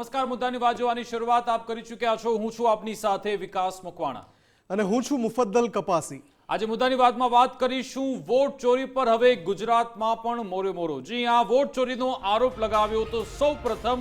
નમસ્કાર, મુદ્દાની વાત જોવાની શરૂઆત આપ કરી ચૂક્યા છો। હું છું આપની સાથે વિકાસ મકવાણા અને હું છું મુફદ્દલ કપાસી। આજે મુદ્દાની વાતમાં વાત કરીશું વોટ ચોરી પર હવે ગુજરાતમાં પણ મોરે મોરો। જી હા, વોટ ચોરીનો આરોપ લગાવ્યો તો સૌપ્રથમ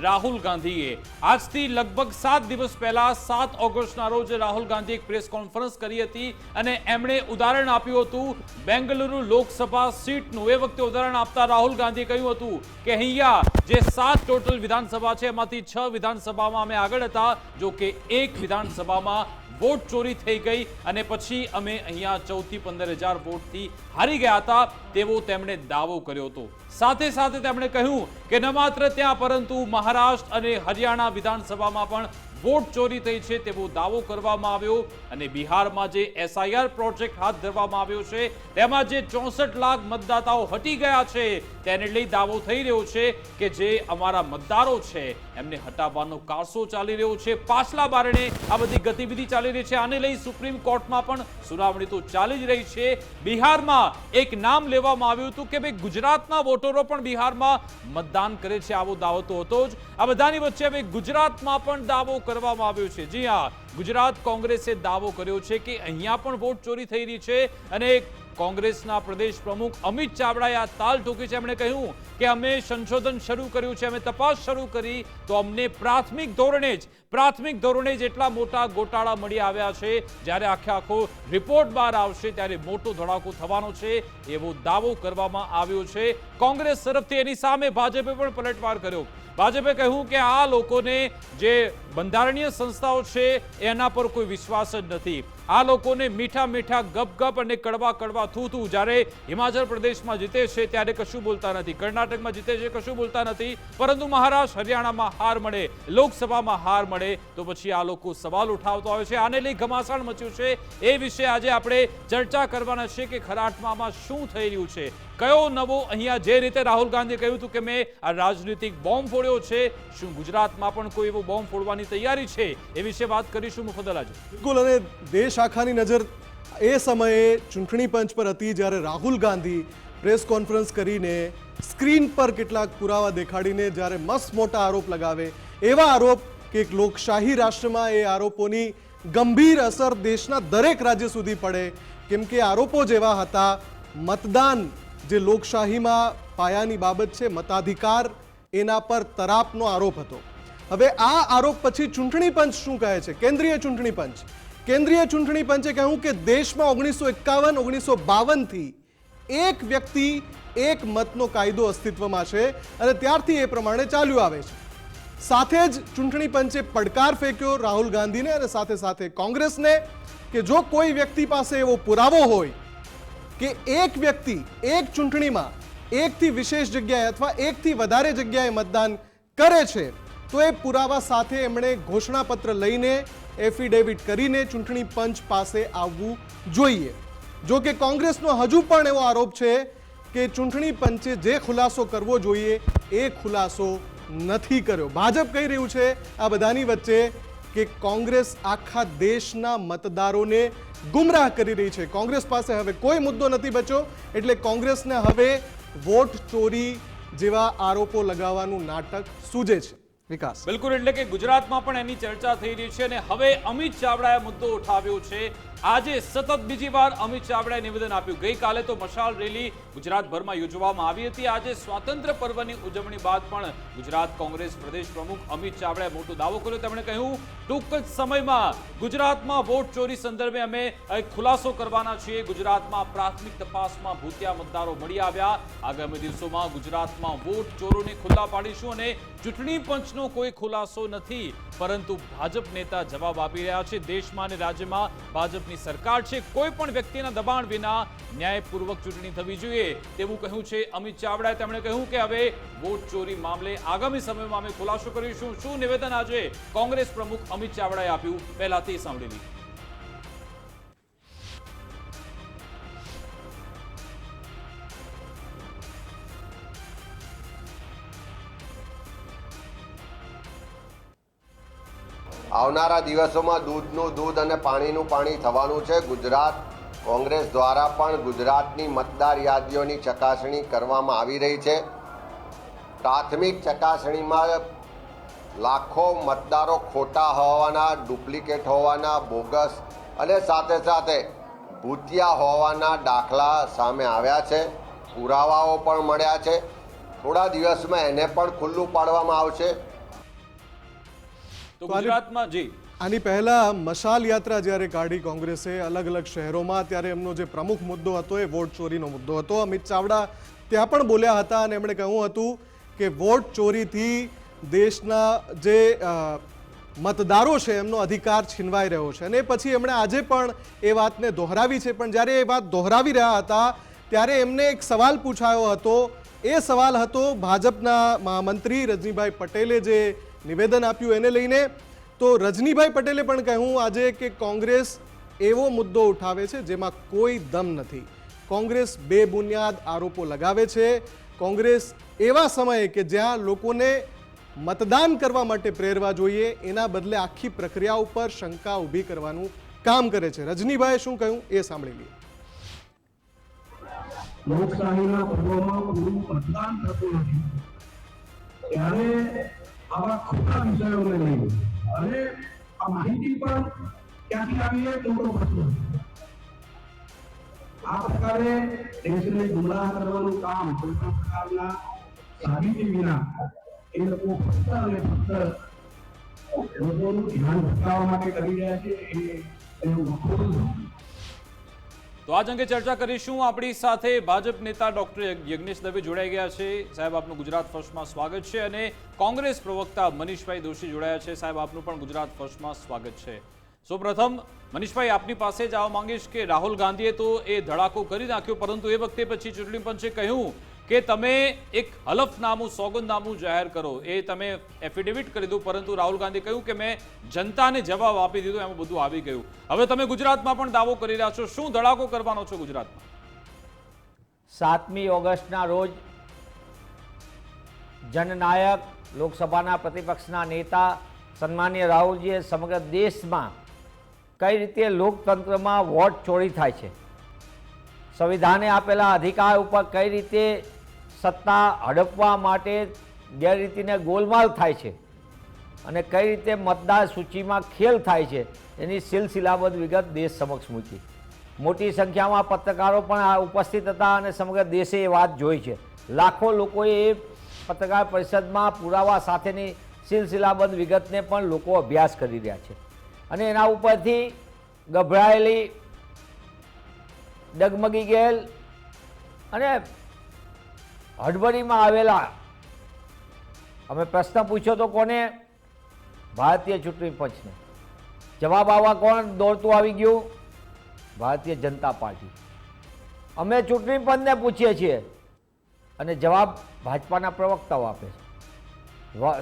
રાહુલ ગાંધીએ। આજથી લગભગ 7 દિવસ પહેલા 7 ઓગસ્ટના રોજ રાહુલ ગાંધીએ એક પ્રેસ કોન્ફરન્સ કરી હતી અને એમણે ઉદાહરણ આપ્યું હતું બેંગલુરુ લોકસભા સીટનું। એ વખતે ઉદાહરણ આપતા રાહુલ ગાંધીએ કહ્યું હતું કે અહીંયા જે 7 ટોટલ વિધાનસભા છે એમાંથી 6 વિધાનસભામાં અમે આગળ હતા, જો કે એક વિધાનસભામાં વોટ ચોરી થઈ ગઈ અને પછી અમે અહીંયા 14 થી 15,000 વોટથી હારી ગયા હતા તેવો તેમણે દાવો કર્યો હતો। સાથે સાથે તેમણે કહ્યું કે ન માત્ર ત્યાં પરંતુ મહારાષ્ટ્ર અને હરિયાણા વિધાનસભામાં પણ વોટ ચોરી થઈ છે તેવો દાવો કરવામાં આવ્યો અને બિહારમાં જે SIR પ્રોજેક્ટ હાથ ધરવામાં આવ્યો છે તેમાં જે 64 લાખ મતદાતાઓ હટી ગયા છે તેને લઈ દાવો થઈ રહ્યો છે કે જે અમારા મતદારો છે એમને હટાવવાનો કારસો ચાલી રહ્યો છે। પાછલા બારણે આ બધી ગતિવિધિ ચાલી રહી છે। આને લઈ સુપ્રીમ કોર્ટમાં પણ સુનાવણી તો ચાલી જ રહી છે। બિહારમાં એક નામ લેવામાં આવ્યું હતું કે ભાઈ ગુજરાતના વોટરો પણ બિહારમાં મતદાન કરે છે, આવો દાવો તો હતો જ। આ બધાની વચ્ચે હવે ગુજરાતમાં પણ દાવો કરવામાં આવ્યો છે। જી હા, ગુજરાત કોંગ્રેસે દાવો કર્યો છે કે અહીંયા પણ વોટ ચોરી થઈ રહી છે અને કોંગ્રેસના પ્રદેશ પ્રમુખ અમિત ચાવડાએ આ તાલ ઠોકી છે। એમણે કહ્યું કે અમે સંશોધન શરૂ કર્યું છે, અમે તપાસ શરૂ કરી તો અમને પ્રાથમિક ધોરણે જ એટલા મોટા ગોટાળા મળી આવ્યા છે, જ્યારે આખો રિપોર્ટ બહાર આવશે ત્યારે મોટો ધડાકો થવાનો છે એવો દાવો કરવામાં આવ્યો છે। કોંગ્રેસ તરફથી એની સામે ભાજપે પણ પલટવાર કર્યો। ભાજપે કહ્યું કે આ લોકોને જે બંધારણીય સંસ્થાઓ છે એના પર કોઈ વિશ્વાસ જ નથી। આ લોકોને મીઠા મીઠા ગપ અને કડવા કડવા થૂ જ્યારે હિમાચલ પ્રદેશમાં જીતે છે ત્યારે કશું બોલતા નથી, કર્ણાટકમાં જીતે છે કશું બોલતા નથી, પરંતુ મહારાષ્ટ્ર હરિયાણામાં હાર મળે, લોકસભામાં હાર મળે તો પછી આ લોકો સવાલ ઉઠાવતો આવે છે। આને લઈ ઘમાસાણ મચ્યું છે। એ વિશે આજે આપણે ચર્ચા કરવાના છે કે ખરાટમાં શું થઈ રહ્યું છે, કયો નવો અહીંયા જે રીતે રાહુલ ગાંધીએ કહ્યું હતું કે મેં આ રાજનીતિક બોમ્બ ફોડ્યો છે, શું ગુજરાતમાં પણ કોઈ એવો બોમ્બ ફોડવાની તૈયારી છે, એ વિશે વાત કરીશું મુફદ્દલ આજે। બિલકુલ, અને દેશ આખાની નજર એ સમયે ચૂંટણી પંચ પર હતી જ્યારે રાહુલ ગાંધી પ્રેસ કોન્ફરન્સ કરીને સ્ક્રીન પર કેટલાક પુરાવા દેખાડીને જ્યારે મસ્ત મોટા આરોપ લગાવે, એવા આરોપ કે એક લોકશાહી રાષ્ટ્રમાં એ આરોપોની ગંભીર અસર દેશના દરેક રાજ્ય સુધી પડે, કેમ કે આરોપો જેવા હતા। મતદાન જે લોકશાહીમાં પાયાની બાબત છે, મતાધિકાર, એના પર તરાપનો આરોપ હતો। હવે આ આરોપ પછી ચૂંટણી પંચ શું કહે છે? કેન્દ્રીય ચૂંટણી પંચે કહ્યું કે દેશમાં 1951-1952 થી એક વ્યક્તિ એક મતનો કાયદો અસ્તિત્વમાં છે અને ત્યારથી એ પ્રમાણે ચાલ્યું આવે છે। સાથે જ ચૂંટણી પંચે પડકાર ફેંક્યો રાહુલ ગાંધીને અને સાથે સાથે કોંગ્રેસને કે જો કોઈ વ્યક્તિ પાસે એવો પુરાવો હોય કે એક વ્યક્તિ એક ચૂંટણીમાં એકથી વિશેષ જગ્યાએ અથવા એકથી વધારે જગ્યાએ મતદાન કરે છે તો એ પુરાવા સાથે એમણે ઘોષણાપત્ર લઈને એફિડેવિટ કરીને ચૂંટણી પંચ પાસે આવવું જોઈએ। જો કે કોંગ્રેસનો હજુ પણ એવો આરોપ છે કે ચૂંટણી પંચે જે ખુલાસો કરવો જોઈએ એ ખુલાસો નથી કર્યો। ભાજપ કહી રહ્યું છે આ બધાની વચ્ચે કે કોંગ્રેસ આખા દેશના મતદારોને ગુમરાહ કરી રહી છે। કોંગ્રેસ પાસે હવે કોઈ મુદ્દો નથી બચ્યો, એટલે કોંગ્રેસને હવે વોટ ચોરી જેવા આરોપો લગાવવાનું નાટક સૂજે છે। વિકાસ, બિલકુલ, એટલે કે ગુજરાતમાં પણ એની ચર્ચા થઈ રહી છે અને હવે અમિત ચાવડાએ મુદ્દો ઉઠાવ્યો છે। આજે સતત બીજી વાર અમિત ચાવડાએ નિવેદન આપ્યું। ગઈકાલે તો મશાલ રેલી ગુજરાતભરમાં યોજવામાં આવી હતી। આજે સ્વાતંત્ર્ય પર્વની ઉજવણી બાદ પણ ગુજરાત કોંગ્રેસ પ્રદેશ પ્રમુખ અમિત ચાવડાએ મોટો દાવો કર્યો। તેમણે કહ્યું ટૂંક જ સમયમાં ગુજરાતમાં વોટ ચોરી સંદર્ભે અમે એક ખુલાસો કરવાના છીએ। ગુજરાતમાં પ્રાથમિક તપાસમાં ભૂતિયા મતદારો મળી આવ્યા। આગામી દિવસોમાં ગુજરાતમાં વોટ ચોરોને ખુલ્લા પાડીશું અને ચૂંટણી પંચનો કોઈ ખુલાસો નથી, પરંતુ ભાજપ નેતા જવાબ આપી રહ્યા છે। દેશમાં અને રાજ્યમાં ભાજપની સરકાર છે, કોઈ પણ વ્યક્તિના દબાણ વિના ન્યાયપૂર્વક ચૂંટણી થવી જોઈએ તેવું કહ્યું છે અમિત ચાવડાએ। તેમણે કહ્યું કે હવે વોટ ચોરી મામલે આગામી સમયમાં અમે ખુલાસો કરીશું। શું નિવેદન આજે કોંગ્રેસ પ્રમુખ અમિત ચાવડાએ આપ્યું, પહેલા તે સાંભળી લીધું। આવનારા દિવસોમાં દૂધનું દૂધ અને પાણીનું પાણી થવાનું છે। ગુજરાત કોંગ્રેસ દ્વારા પણ ગુજરાતની મતદાર યાદીઓની ચકાસણી કરવામાં આવી રહી છે। પ્રાથમિક ચકાસણીમાં લાખો મતદારો ખોટા હોવાના, ડુપ્લિકેટ હોવાના, બોગસ અને સાથે સાથે ભૂતિયા હોવાના દાખલા સામે આવ્યા છે. પુરાવાઓ પણ મળ્યા છે. થોડા દિવસમાં એને પણ ખુલ્લું પાડવામાં આવશે. તો ગુજરાતમાં જી આની પહેલા મશાલ યાત્રા જ્યારે કાઢી કોંગ્રેસે અલગ અલગ શહેરોમાં, ત્યારે એમનો જે પ્રમુખ મુદ્દો હતો એ વોટ ચોરીનો મુદ્દો હતો. અમિત ચાવડા ત્યાં પણ બોલ્યા હતા અને એમણે કહ્યું હતું કે વોટ ચોરીથી દેશના જે મતદારો છે એમનો અધિકાર છીનવાઈ રહ્યો છે. અને પછી એમણે આજે પણ એ વાતને દોહરાવી છે. પણ જ્યારે એ વાત દોહરાવી રહ્યા હતા ત્યારે એમને એક સવાલ પૂછાયો હતો. એ સવાલ હતો ભાજપના મહામંત્રી રજનીભાઈ પટેલે જે નિવેદન આપ્યું એને લઈને. તો રજનીભાઈ પટેલે પણ કહ્યું આજે કે કોંગ્રેસ એવો મુદ્દો ઉઠાવે છે જેમાં કોઈ દમ નથી. કોંગ્રેસ બેબુનિયાદ આરોપો લગાવે છે. કોંગ્રેસ એવા સમયે કે જ્યાં લોકોને મતદાન કરવા માટે પ્રેરવા જોઈએ એના બદલે આખી પ્રક્રિયા ઉપર શંકા ઊભી કરવાનું કામ કરે છે. રજનીભાઈએ શું કહ્યું એ સાંભળી લઈએ. લોકશાહીના પર્વમાં પૂરું મતદાન થતું નથી ત્યારે આવા ખોટા વિષયોને લઈને અને આ માહિતી પણ ક્યાંથી આવી એ મોટો પ્રશ્ન. આ પ્રકારે દેશને ગુમરાહ કરવાનું કામ કોઈ પણ પ્રકારના સાબિતી વિના એ લોકો ફક્ત અને ફક્ત લોકોનું ધ્યાન ભટકાવવા માટે કરી રહ્યા છે. એનું ખોટું છે. તો આજ અંગે ચર્ચા કરીશું. આપણી સાથે ભાજપ નેતા ડોક્ટર યજ્ઞેશ દવે જોડાઈ ગયા છે. સાહેબ, આપનું ગુજરાત ફર્સ્ટમાં સ્વાગત છે. અને કોંગ્રેસ પ્રવક્તા મનીષભાઈ દોશી જોડાયા છે. સાહેબ, આપનું પણ ગુજરાત ફર્સ્ટમાં સ્વાગત છે. સૌપ્રથમ મનીષભાઈ, આપની પાસે જ આવવા માંગીશ કે રાહુલ ગાંધીએ તો એ ધડાકો કરી નાખ્યો, પરંતુ એ વખતે પછી ચૂંટણી પંચે કહ્યું કે તમે એક હલફનામું, સોગંદનામું જાહેર કરો. એ તમે એફિડેવિટ કરી દો, પરંતુ રાહુલ ગાંધીએ કહ્યું કે મેં જનતાને જવાબ આપી દીધો, એમાં બધું આવી ગયું. હવે તમે ગુજરાતમાં પણ દાવો કરી રહ્યા છો. શું ધડાકો કરવાનો છો ગુજરાતમાં? 7મી ઓગસ્ટના રોજ જનનાયક લોકસભાના પ્રતિપક્ષના નેતા સન્માનીય રાહુલજીએ સમગ્ર દેશમાં કઈ રીતે લોકતંત્રમાં વોટ ચોરી થાય છે, સંવિધાને આપેલા અધિકાર ઉપર કઈ રીતે સત્તા હડપવા માટે ગેરરીતિને ગોલમાલ થાય છે અને કઈ રીતે મતદાર સૂચિમાં ખેલ થાય છે એની સિલસિલાબદ્ધ વિગત દેશ સમક્ષ મૂકી. મોટી સંખ્યામાં પત્રકારો પણ આ ઉપસ્થિત હતા અને સમગ્ર દેશે એ વાત જોઈ છે. લાખો લોકોએ એ પત્રકાર પરિષદમાં પુરાવા સાથેની સિલસિલાબદ્ધ વિગતને પણ લોકો અભ્યાસ કરી રહ્યા છે. અને એના ઉપરથી ગભરાયેલી, ડગમગી ગયેલ અને હડબડીમાં આવેલા, અમે પ્રશ્ન પૂછ્યો તો કોને? ભારતીય ચૂંટણી પંચને. જવાબ આવવા કોણ દોડતું આવી ગયું? ભારતીય જનતા પાર્ટી. અમે ચૂંટણી પંચને પૂછીએ છીએ અને જવાબ ભાજપાના પ્રવક્તાઓ આપે છે.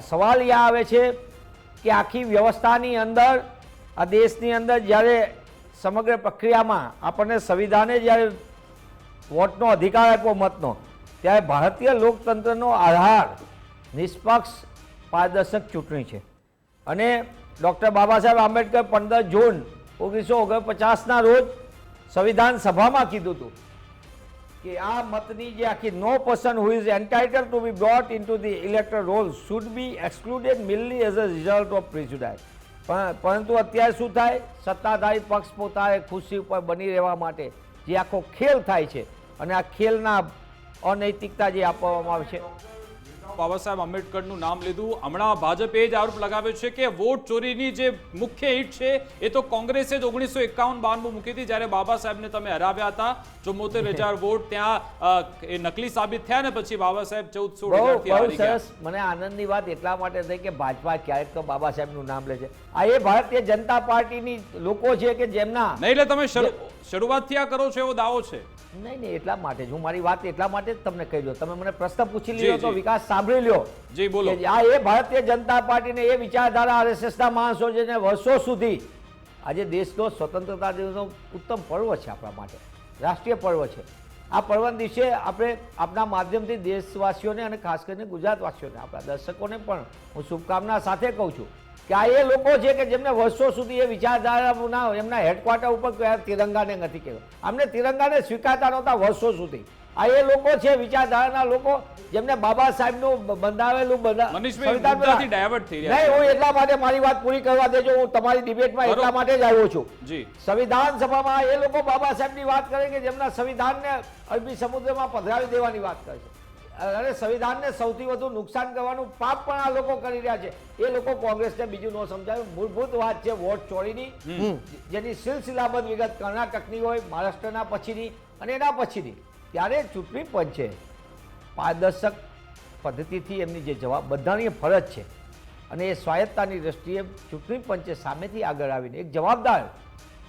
સવાલ એ આવે છે કે આખી વ્યવસ્થાની અંદર, આ દેશની અંદર જ્યારે સમગ્ર પ્રક્રિયામાં આપણને સંવિધાને જ્યારે વોટનો અધિકાર આપ્યો, મતનો, ત્યારે ભારતીય લોકતંત્રનો આધાર નિષ્પક્ષ પારદર્શક ચૂંટણી છે. અને ડૉક્ટર બાબા સાહેબ આંબેડકર 15 જૂન 1949ના રોજ સંવિધાન સભામાં કીધું હતું કે આ મતની જે આખી નો person who is entitled to be brought into the electoral roll should be excluded merely as a result of prejudice. પરંતુ અત્યારે શું થાય? સત્તાધારી પક્ષ પોતાને ખુરશી ઉપર બની રહેવા માટે જે આખો ખેલ થાય છે અને આ ખેલના અનૈતિકતા જે આપવામાં આવે છે. બાબા સાહેબ આંબેડકરનું નામ લીધું. હમણાં ભાજપે જ આરોપ લગાવ્યો છે કે વોટ ચોરીની જે મુખ્ય ઈટ છે એ તો કોંગ્રેસે જ 1951-92 મૂકી હતી, જ્યારે બાબા સાહેબને તમે હરાવ્યા હતા. 74,000 વોટ ત્યાં એ નકલી સાબિત થયા ને પછી બાબા સાહેબ 14-16,000 થી હારી ગયા. સરસ. મને આનંદની વાત એટલા માટે થઈ કે ભાજપા ક્યારેક તો બાબા સાહેબનું નામ લે છે. આ એ ભારતીય જનતા પાર્ટીની લોકો છે કે જેમના નહીં, એટલે તમે શરૂઆતથી આ કરો છો એવો દાવો છે? નહીં, એટલા માટે જ હું મારી વાત એટલા માટે જ તમને કહી દઉં. તમે મને પ્રશ્ન પૂછી લીધો તો વિકાસ સાંભળી લ્યો. જી બોલો. આ એ ભારતીય જનતા પાર્ટીને એ વિચારધારા RSSના માણસો જેને વર્ષો સુધી આજે દેશનો સ્વતંત્રતા દિવસનો ઉત્તમ પર્વ છે, આપણા માટે રાષ્ટ્રીય પર્વ છે. આ પર્વના દિવસે આપણે આપના માધ્યમથી દેશવાસીઓને અને ખાસ કરીને ગુજરાતવાસીઓને, આપણા દર્શકોને પણ હું શુભકામના સાથે કહું છું કે આ એ લોકો છે કે જેમને વર્ષો સુધી એ વિચારધારાના એમના હેડક્વાર્ટર ઉપર તિરંગાને નથી કહેવાય. અમને તિરંગાને સ્વીકારતા નહોતા વર્ષો સુધી. આ એ લોકો છે વિચારધારાના લોકો જેમને બાબા સાહેબનું બંધાવેલું મનીષભાઈ મુદ્દાથી ડાયવર્ટ થઈ રહ્યા નહીં, હું એટલા માટે મારી વાત પૂરી કરવા દેજો. હું તમારી ડિબેટમાં એટલા માટે જ આવ્યો છું. જી સંવિધાન સભામાં એ લોકો બાબા સાહેબની વાત કરે કે જેમના સંવિધાનને અરબી સમુદ્રમાં પધરાવી દેવાની વાત કરે છે, અને સંવિધાનને સૌથી વધુ નુકસાન કરવાનું પાપ પણ આ લોકો કરી રહ્યા છે. એ લોકો કોંગ્રેસને બીજું ન સમજાવ્યું. મૂળભૂત વાત છે વોટ ચોરીની, જેની સિલસિલાબદ્ધ વિગત કર્ણાટકની હોય, મહારાષ્ટ્રના પછીની અને એના પછીની. ત્યારે ચૂંટણી પંચે પારદર્શક પદ્ધતિથી એમની જે જવાબ બધાની ફરજ છે અને એ સ્વાયત્તાની દ્રષ્ટિએ ચૂંટણી પંચે સામેથી આગળ આવીને એક જવાબદાર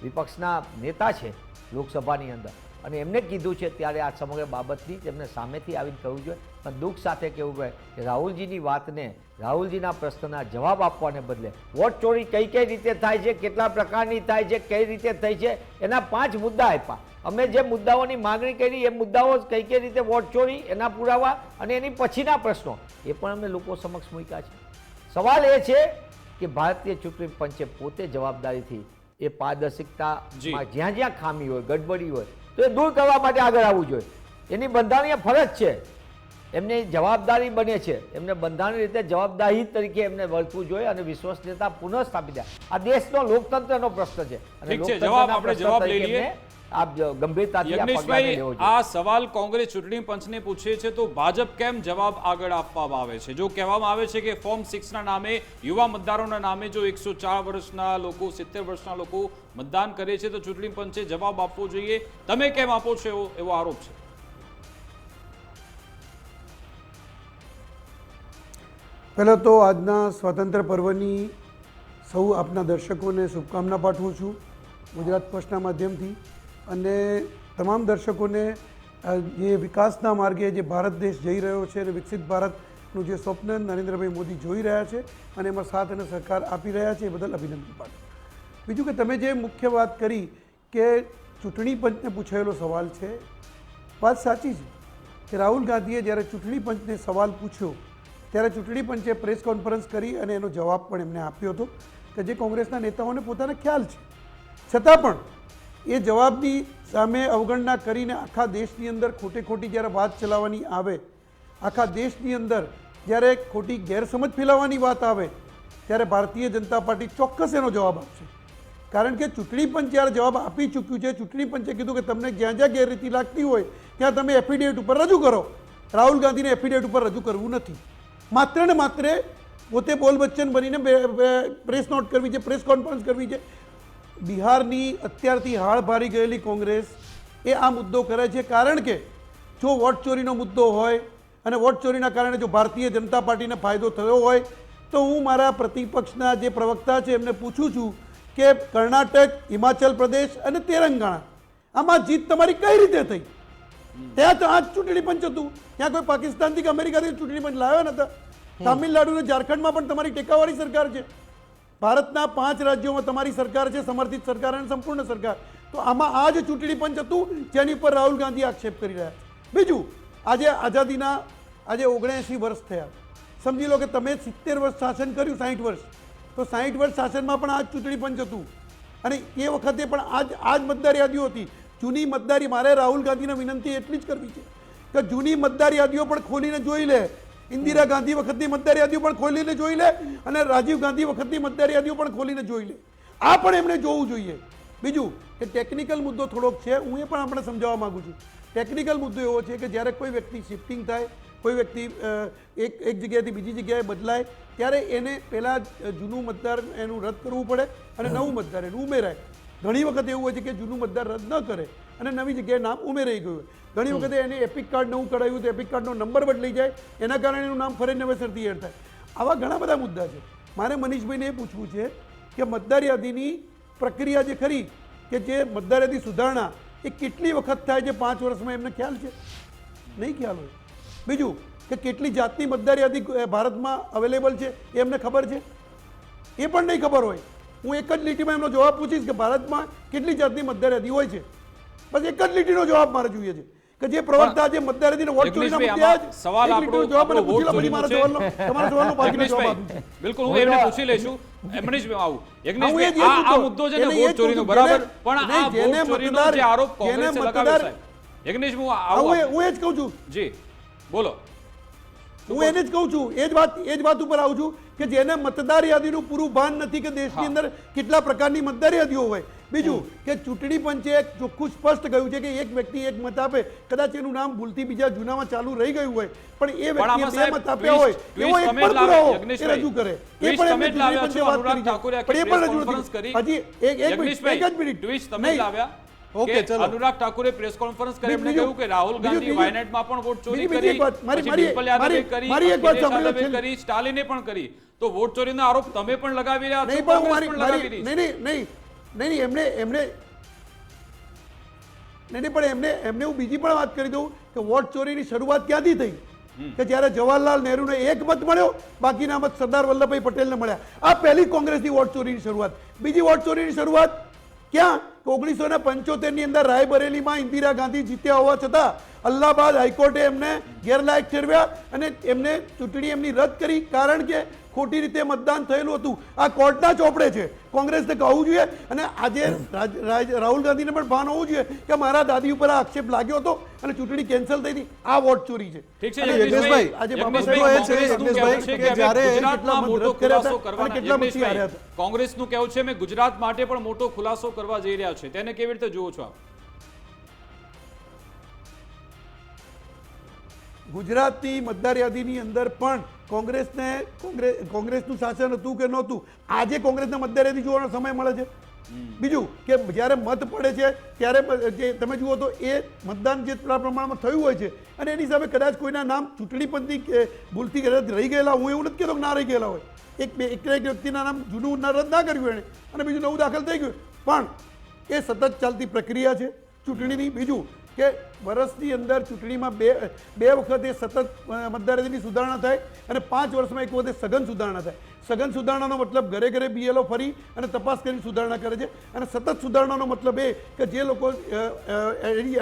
વિપક્ષના નેતા છે લોકસભાની અંદર અને એમને કીધું છે ત્યારે આ સમગ્ર બાબતની તેમને સામેથી આવીને કરવું જોઈએ. પણ દુઃખ સાથે કહેવું પડે કે રાહુલજીની વાતને, રાહુલજીના પ્રશ્નના જવાબ આપવાને બદલે વોટ ચોરી કઈ કઈ રીતે થાય છે, કેટલા પ્રકારની થાય છે, કઈ રીતે થઈ છે, એના 5 મુદ્દા આપ્યા. અમે જે મુદ્દાઓની માંગણી કરી એ મુદ્દાઓ કઈ કઈ રીતે વોટ ચોરી, એના પુરાવા અને એની પછીના પ્રશ્નો એ પણ અમે લોકો સમક્ષ મૂક્યા છે. સવાલ એ છે કે ભારતીય ચૂંટણી પંચે પોતે જવાબદારીથી એ પારદર્શિકતામાં જ્યાં જ્યાં ખામી હોય, ગડબડી હોય તો એ દૂર કરવા માટે આગળ આવવું જોઈએ. એની બંધારણીય ફરજ છે, એમની જવાબદારી બને છે, એમને બંધારણીય રીતે જવાબદારી તરીકે એમને વર્તવું જોઈએ અને વિશ્વસનીયતા પુનઃ સ્થાપિત થાય. આ દેશનો લોકતંત્રનો પ્રશ્ન છે અને જવાબ લઈ લઈએ. આપ ગંભીરતાથી યજ્ઞેશભાઈ, આ સવાલ કોંગ્રેસ ચૂંટણી પંચને પૂછે છે તો ભાજપ કેમ જવાબ આગળ આપવામાં આવે છે? જો કહેવામાં આવે છે કે ફોર્મ 6 ના નામે, યુવા મતદારોના નામે જો 104 વર્ષના લોકો, 70 વર્ષના લોકો મતદાન કરે છે તો ચૂંટણી પંચે જવાબ આપવો જોઈએ. તમે કેમ આપો છો એવો આરોપ છે? પહેલાં તો આજના સ્વાતંત્ર્ય પર્વની સૌ આપના દર્શકોને શુભકામના પાઠવું છું ગુજરાત ફર્સ્ટના માધ્યમથી, અને તમામ દર્શકોને જે વિકાસના માર્ગે જે ભારત દેશ જઈ રહ્યો છે અને વિકસિત ભારતનું જે સ્વપ્ન નરેન્દ્રભાઈ મોદી જોઈ રહ્યા છે અને એમાં સાથ અને સહકાર આપી રહ્યા છે એ બદલ અભિનંદન પાઠવું. બીજું કે તમે જે મુખ્ય વાત કરી કે ચૂંટણી પંચને પૂછાયેલો સવાલ છે, વાત સાચી છે કે રાહુલ ગાંધીએ જ્યારે ચૂંટણી પંચને સવાલ પૂછ્યો ત્યારે ચૂંટણી પંચે પ્રેસ કોન્ફરન્સ કરી અને એનો જવાબ પણ એમને આપ્યો હતો કે જે કોંગ્રેસના નેતાઓને પોતાને ખ્યાલ છે, છતાં પણ એ જવાબની સામે અવગણના કરીને આખા દેશની અંદર ખોટે ખોટી જ્યારે વાત ચલાવવાની આવે, આખા દેશની અંદર જ્યારે ખોટી ગેરસમજ ફેલાવવાની વાત આવે ત્યારે ભારતીય જનતા પાર્ટી ચોક્કસ એનો જવાબ આપશે. કારણ કે ચૂંટણી પંચ જ્યારે જવાબ આપી ચૂક્યું છે, ચૂંટણી પંચે કીધું કે તમને જ્યાં જ્યાં ગેરરીતિ લાગતી હોય ત્યાં તમે એફિડેવિટ ઉપર રજૂ કરો. રાહુલ ગાંધીને એફિડેવિટ ઉપર રજૂ કરવું નથી, માત્ર ને માત્ર પોતે બોલ બચ્ચન બનીને પ્રેસ નોટ કરવી છે, પ્રેસ કોન્ફરન્સ કરવી છે. બિહારની અત્યારથી હાડ ભારી ગયેલી કોંગ્રેસ એ આ મુદ્દો કરે છે કારણ કે જો વોટ ચોરીનો મુદ્દો હોય અને વોટ ચોરીના કારણે જો ભારતીય જનતા પાર્ટીને ફાયદો થયો હોય તો હું મારા પ્રતિપક્ષના જે પ્રવક્તા છે એમને પૂછું છું કે કર્ણાટક, હિમાચલ પ્રદેશ અને તેલંગાણા આમાં જીત તમારી કઈ રીતે થઈ? ત્યાં તો આ ચૂંટણી પંચ હતું, ત્યાં કોઈ પાકિસ્તાનથી કે અમેરિકાથી ચૂંટણી પંચ લાવ્યા નતા. તામિલનાડુ અને ઝારખંડમાં પણ તમારી ટેકાવાળી સરકાર છે. ભારતના 5 રાજ્યોમાં તમારી સરકાર છે, સમર્થિત સરકાર અને સંપૂર્ણ સરકાર. તો આમાં આ જ ચૂંટણી પંચ હતું જેની પર રાહુલ ગાંધી આક્ષેપ કરી રહ્યા છે. બીજું, આજે આઝાદીના આજે 79 વર્ષ થયા. સમજી લો કે તમે 70 વર્ષ શાસન કર્યું, 60 વર્ષ, તો 60 વર્ષ શાસનમાં પણ આ જ ચૂંટણી પંચ હતું અને એ વખતે પણ આ જ મતદાર યાદીઓ હતી. જૂની મતદારી, મારે રાહુલ ગાંધીને વિનંતી એટલી જ કરવી છે કે જૂની મતદાર યાદીઓ પણ ખોલીને જોઈ લે. ઇન્દિરા ગાંધી વખતની મતદાર યાદીઓ પણ ખોલીને જોઈ લે અને રાજીવ ગાંધી વખતની મતદાર યાદીઓ પણ ખોલીને જોઈ લે. આ પણ એમણે જોવું જોઈએ. બીજું કે ટેકનિકલ મુદ્દો થોડોક છે, હું એ પણ આપણે સમજાવવા માગું છું. ટેકનિકલ મુદ્દો એવો છે કે જ્યારે કોઈ વ્યક્તિ શિફ્ટિંગ થાય, કોઈ વ્યક્તિ એક જગ્યાએથી બીજી જગ્યાએ બદલાય ત્યારે એને પહેલાં જૂનું મતદાર એનું રદ કરવું પડે અને નવું મતદાર એનું ઉમેરાય. ઘણી વખત એવું હોય છે કે જૂનું મતદાર રદ ન કરે અને નવી જગ્યાએ નામ ઉમેરાઈ ગયું. ઘણી વખતે એને એપિક કાર્ડ નવું કરાવ્યું તો એપિક કાર્ડનો નંબર બદલાઈ જાય, એના કારણે એનું નામ ફરી નવેસરથી એડ થાય. આવા ઘણા બધા મુદ્દા છે. મારે મનીષભાઈને એ પૂછવું છે કે મતદાર યાદીની પ્રક્રિયા જે ખરી કે જે મતદાર યાદી સુધારણા એ કેટલી વખત થાય છે 5 વર્ષમાં, એમને ખ્યાલ છે? નહીં ખ્યાલ હોય. બીજું કે કેટલી જાતની મતદાર યાદી ભારતમાં અવેલેબલ છે એ એમને ખબર છે? એ પણ નહીં ખબર હોય. હું એક જ લીટીમાં એમનો જવાબ પૂછીશ કે ભારતમાં કેટલી જાતની મતદાર યાદી હોય છે, બસ એક જ લીટીનો જવાબ મારે જોઈએ છે કે જે પ્રવક્તા જે મતદાર યાદીને વોટ ચોરીના મુદ્દે આજ સવાલ આપણો જવાબ મને પૂછી લો, પછી મારા સવાલનો તમારા સવાલનો બાકીનો જવાબ આપું. બિલકુલ હું એમને પૂછી લઈશું. મનીષભાઈ આવું, યજ્ઞેશભાઈ, આ મુદ્દો છે ને વોટ ચોરીનો, બરાબર, પણ આ વોટ ચોરીનો જે આરોપ કોંગ્રેસે લગાવ્યો છે યજ્ઞેશ હું હું એ જ કહું છું, જી બોલો. હું એને જ કહું છું, એ જ વાત ઉપર આવું છું કે જેને મતદાર યાદીનું પૂરું ભાન નથી કે દેશની અંદર કેટલા પ્રકારની મતદાર યાદીઓ હોય. બીજું કે ચૂંટણી પંચે એક ચોખ્ખું સ્પષ્ટ કહ્યું છે કે એક વ્યક્તિ એક મત આપે, કદાચ એનું નામ ભૂલથી બીજા જૂનામાં ચાલુ રહી ગયું હોય, પણ એ વ્યક્તિએ 2 મત આપ્યા હોય એવો એક પણ પુરાવો એ રજૂ કરે. એ પણ એમને ચૂંટણી પંચે વાત કરી છે, પણ એ પણ રજૂ નથી. હજી એક જ મિનિટ નહીં. ઓકે, ચલો. અનુરાગ ઠાકુરે પ્રેસ કોન્ફરન્સ કરી એમણે કહ્યું કે રાહુલ ગાંધી વાયનાડમાં પણ વોટ ચોરી બીજી કરી, એક વાત, પછી ડિમ્પલ યાદવે કરી, મારી એક વાત અખિલેશ સાંભળો યાદવે છેલ્લે. કરી, સ્ટાલિને પણ કરી. તો વોટ ચોરીનો આરોપ તમે પણ લગાવી રહ્યા છો, નહીં પણ કોંગ્રેસ પણ લગાવી રહી છે. નહીં એમને હું બીજી પણ વાત કરી દઉં કે વોટ ચોરીની શરૂઆત ક્યાંથી થઈ કે જ્યારે જવાહરલાલ નહેરુને 1 મત મળ્યો, બાકીના મત સરદાર વલ્લભભાઈ પટેલને મળ્યા. આ પહેલી કોંગ્રેસની વોટ ચોરીની શરૂઆત. બીજી વોટ ચોરીની શરૂઆત ક્યાં? 1975 ની અંદર રાયબરેલીમાં ઇન્દિરા ગાંધી જીત્યા હોવા છતાં અલ્હાબાદ હાઈકોર્ટે એમને ગેરલાયક ઠેરવ્યા અને એમને ચૂંટણી એમની રદ કરી, કારણ કે ખોટી રીતે મતદાન થયેલું હતું. આ કોર્ટના ચોપડે છે. કોંગ્રેસને કહવું જોઈએ અને આજે રાહુલ ગાંધીને પણ ભાન હોવું જોઈએ કે મારા દાદી ઉપર આ આક્ષેપ લાગ્યો હતો અને ચૂંટણી કેન્સલ થઈ હતી. આ વોટ ચોરી છે. ઠીક છે અને યજ્ઞેશભાઈ, આજે યજ્ઞેશભાઈ, એ છે, યજ્ઞેશભાઈ, કે જ્યારે ગુજરાતમાં મોટો ખુલાસો કરવાના, કેટલા મત હાર્યા યજ્ઞેશભાઈ, હતા. કોંગ્રેસનું કહેવું છે મેં ગુજરાત માટે પણ મોટો ખુલાસો કરવા જઈ રહ્યા છે, તેને કેવી રીતે જુઓ છો આપ? ગુજરાતની મતદાર યાદીની અંદર પણ કોંગ્રેસનું શાસન હતું કે નહોતું, આજે કોંગ્રેસને મતદાર યાદી જોવાનો સમય મળે છે. બીજું કે જ્યારે મત પડે છે ત્યારે જે તમે જુઓ તો એ મતદાન જેટલા પ્રમાણમાં થયું હોય છે અને એની સામે કદાચ કોઈના નામ ચૂંટણી પંચની ભૂલથી કદાચ રહી ગયેલા, હું એવું નથી કહેતો કે ના રહી ગયેલા હોય, એક વ્યક્તિના નામ જૂનું રદ ના કર્યું એણે અને બીજું નવું દાખલ થઈ ગયું, પણ એ સતત ચાલતી પ્રક્રિયા છે ચૂંટણીની. બીજું કે વર્ષની અંદર ચૂંટણીમાં બે વખત એ સતત મતદાર યાદીની સુધારણા થાય અને 5 વર્ષમાં એક વખતે સઘન સુધારણા થાય. સઘન સુધારણાનો મતલબ ઘરે ઘરે BLO ફરી અને તપાસ કરીને સુધારણા કરે છે અને સતત સુધારણાનો મતલબ એ કે જે લોકો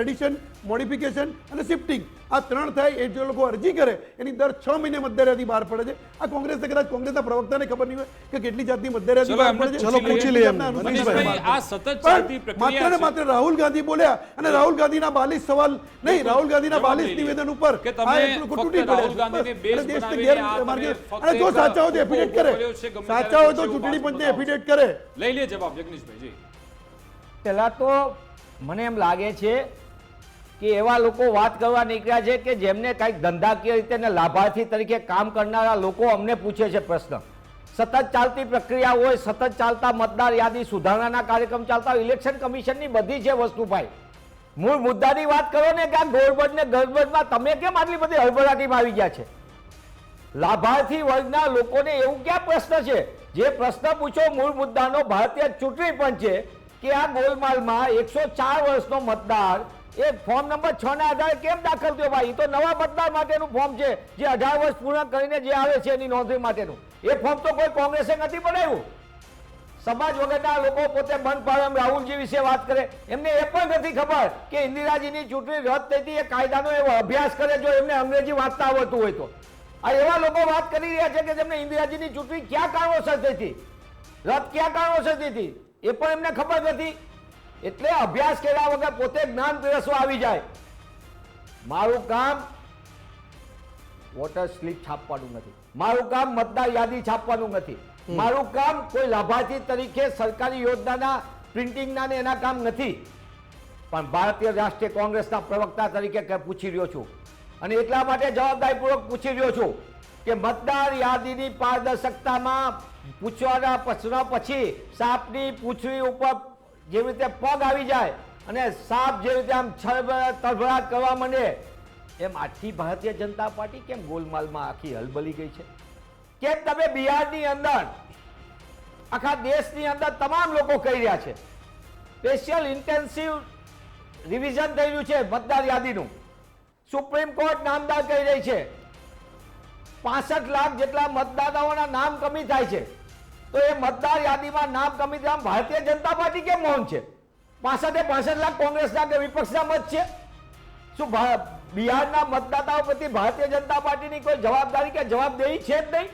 એડિશન, મોડિફિકેશન અને શિફ્ટિંગ આ 3 થાય એ જે લોકો અરજી કરે એની દર 6 મહિને મતદાર યાદી બહાર પડે છે. આ કોંગ્રેસને કદાચ કોંગ્રેસના પ્રવક્તાને ખબર નહીં હોય કે કેટલી જાતની મતદાર યાદી બહાર પડે છે. ચલો, પૂછી લઈએ એમને. મનીષભાઈ, આ સતત ચાલતી પ્રક્રિયા માત્ર ને છે. માત્ર રાહુલ ગાંધી બોલ્યા અને રાહુલ ગાંધીના 42 સવાલ નહીં, રાહુલ ગાંધીના 42 નિવેદન ઉપર કે તમે આ એટલું ખોટું ફક્ત નહીં રાહુલ ગાંધીને બેઝ અને દેશને બનાવીને આ ગેરમાર્ગે તમે અને જો ફક્ત સાચા હોય તો એક એફિડેટ ઉભો કરે, કર્યો છે, ગમે સાચા ત્યારે હોય તો પછી ચૂંટણી વાત પંચને બતાવો. એફિડેટ કરે. લઈ લે જવાબ યજ્ઞેશભાઈ. જી પહેલાં તો મને એમ લાગે છે કે એવા લોકો વાત કરવા નીકળ્યા છે કે જેમને કંઈક ધંધાકીય રીતે ને લાભાર્થી તરીકે કામ કરનારા લોકો અમને પૂછે છે પ્રશ્ન. સતત ચાલતી પ્રક્રિયા હોય, સતત ચાલતા મતદાર યાદી સુધારણાના કાર્યક્રમ ચાલતા હોય, ઇલેક્શન કમિશનની બધી છે વસ્તુ ભાઈ. મૂળ મુદ્દાની વાત કરો ને કે આ ગોળબડ ને ગરબડમાં તમે કેમ આટલી બધી હળબડાટીમાં આવી ગયા છે? લાભાર્થી વર્ગના લોકોને એવું ક્યાં પ્રશ્ન છે? જે પ્રશ્ન પૂછો મૂળ મુદ્દાનો ભારતીય ચૂંટણી પંચે કે આ ગોલમાલમાં 104 વર્ષનો મતદાર એ ફોર્મ નંબર 6 ના આધારે કેમ દાખલ થયો ભાઈ? એ તો નવા મતદાર માટેનું ફોર્મ છે, જે 18 વર્ષ પૂર્ણ કરીને જે આવે છે એની નોંધણી માટેનું. એ ફોર્મ તો કોઈ કોંગ્રેસે નથી બનાવ્યું. સમાજ વગરના લોકો પોતે બંધ પાડે રાહુલજી વિશે વાત કરે, એમને એ પણ નથી ખબર કે ઇન્દિરાજીની ચૂંટણી રદ થઈ હતી, એ કાયદાનો એવો અભ્યાસ કરે જો એમને અંગ્રેજી વાંચતા આવડતું હોય તો. આ એવા લોકો વાત કરી રહ્યા છે કે જેમને ઇન્દિરાજીની ચૂંટણી ક્યાં કારણોસર થઈ હતી, રદ ક્યાં કારણોસર થઈ હતી, એ પણ એમને ખબર નથી. એટલે અભ્યાસ કર્યા વગર પોતે જ્ઞાન પીરસવા આવી જાય. મારું કામ વોટર સ્લીપ છાપવાનું નથી, મારું કામ મતદાર યાદી છાપવાનું નથી, મારું કામ કોઈ લાભાર્થી તરીકે સરકારી યોજનાના પ્રિન્ટિંગના ને એના કામ નથી. પણ ભારતીય રાષ્ટ્રીય કોંગ્રેસના પ્રવક્તા તરીકે પૂછી રહ્યો છું અને એટલા માટે જવાબદારીપૂર્વક પૂછી રહ્યો છું કે મતદાર યાદીની પારદર્શકતામાં પૂછવાના પ્રશ્નો પછી સાપની પૂંછડી ઉપર જેવી રીતે પગ આવી જાય અને સાપ જેવી રીતે આમ તરભરાટ કરવા માંડે એમ આખી ભારતીય જનતા પાર્ટી કેમ ગોલમાલમાં આખી હલબલી ગઈ છે? કેમ તમે બિહારની અંદર, આખા દેશની અંદર તમામ લોકો કહી રહ્યા છે સ્પેશિયલ ઇન્ટેન્સિવ રિવિઝન થઈ રહ્યું છે મતદાર યાદીનું, સુપ્રીમ કોર્ટ નામદાર કહી રહી છે 65 લાખ જેટલા મતદાતાઓના નામ કમી થાય છે, તો એ મતદાર યાદીમાં નામ કમી થયા ભારતીય જનતા પાર્ટી કેમ મૌન છે? 65 લાખ કોંગ્રેસના કે વિપક્ષના મત છે. શું બિહારના મતદાતાઓ પ્રતિ ભારતીય જનતા પાર્ટીની કોઈ જવાબદારી કે જવાબદેહી છે જ નહીં?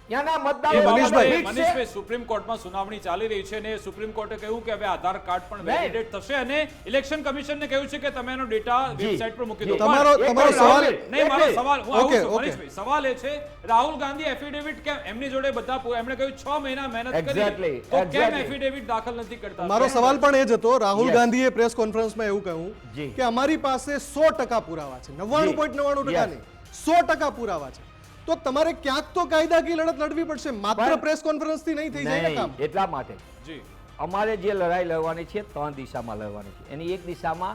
ત્યાંના એ મતદારો મનીષભાઈ, ઠીક છે. મનીષભાઈ, સુપ્રીમ કોર્ટમાં સુનાવણી ચાલી રહી છે અને સુપ્રીમ કોર્ટે કહ્યું કે હવે આધાર કાર્ડ પણ નહીં. વેલિડેટ થશે અને ઇલેક્શન કમિશનને કહ્યું છે કે તમે એનો ડેટા જી. વેબસાઇટ પર મૂકી દો. તમારો- પણ તમારો રાહુલ- સવાલ- નહીં, મારો એક સવાલ હું આવું ઓકે, છું, ઓકે. મનીષભાઈ. સવાલ એ છે રાહુલ ગાંધી એફિડેવિટ કેમ એમની જોડે બધા એમણે કહ્યું 6 મહિના મહેનત Exactly, કરી તો કેમ exactly. એફિડેવિટ દાખલ નથી કરતા? મારો કેમ? સવાલ પણ એ જ હતો. રાહુલ Yes. ગાંધીએ પ્રેસ કોન્ફરન્સમાં એવું કહ્યું જી. કે અમારી પાસે 100% પુરાવા છે, 99.99% Yes. નહીં, 100% પુરાવા છે. તો તમારે ક્યાંક તો કાયદાકીય લડત લડવી પડશે. માત્ર પણ- પ્રેસ કોન્ફરન્સથી નહીં થઈ જાય ને કામ. નહીં, એટલા માટે જી. અમારે જે લડાઈ લડવાની છે 3 દિશામાં લડવાની છે. એની એક દિશામાં